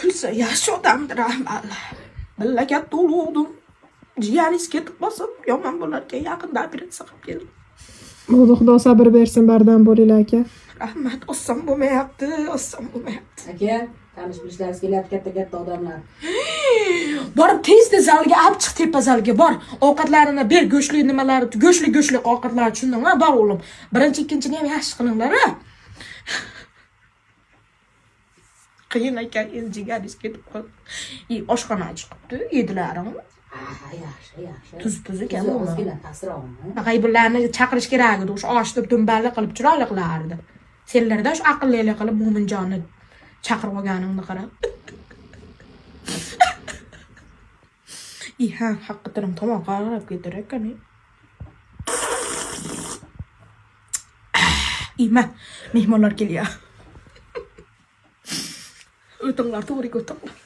kulsa yaxshi odamdir amalla. Billa katta ulug'dim. Jiyaringiz ketib qolsa yomon bo'larkan, yaqinda operatsiya qilib keldim. Xudo sabr bersin, bardam bo'linglar aka. Rahmat, oson bo'lmayapti. Aka, tanish bilishlaringiz kelyapti katta odamlar. Borib tezda zalga olib chiq, tepa zalga bor. Ovqatlarini ber, go'shtli nimalari, go'shtli ovqatlar tushundingmi? Bor o'g'lim. Birinchi, ikkinchini ham yaxshi qilinglar. Qiyin ekan, endi jigaringiz ketib qoldi. Oshxona chiqibdi, yedilaringmi? Yaxshi. Tuz ekan. Ozgina ta'sir oldi. G'aybularni chaqirish kerak edi, o'sha oshni dumballi qilib chiroyli qilardi. Senlarda shu aqllilik qilib Mo'minjonni chaqirib olganingni qarab. Ha, haqiqatan tamom qarab ketar ekan. Mehmonlar kelyapti. O'tinglar, to'g'ri o'tinglar.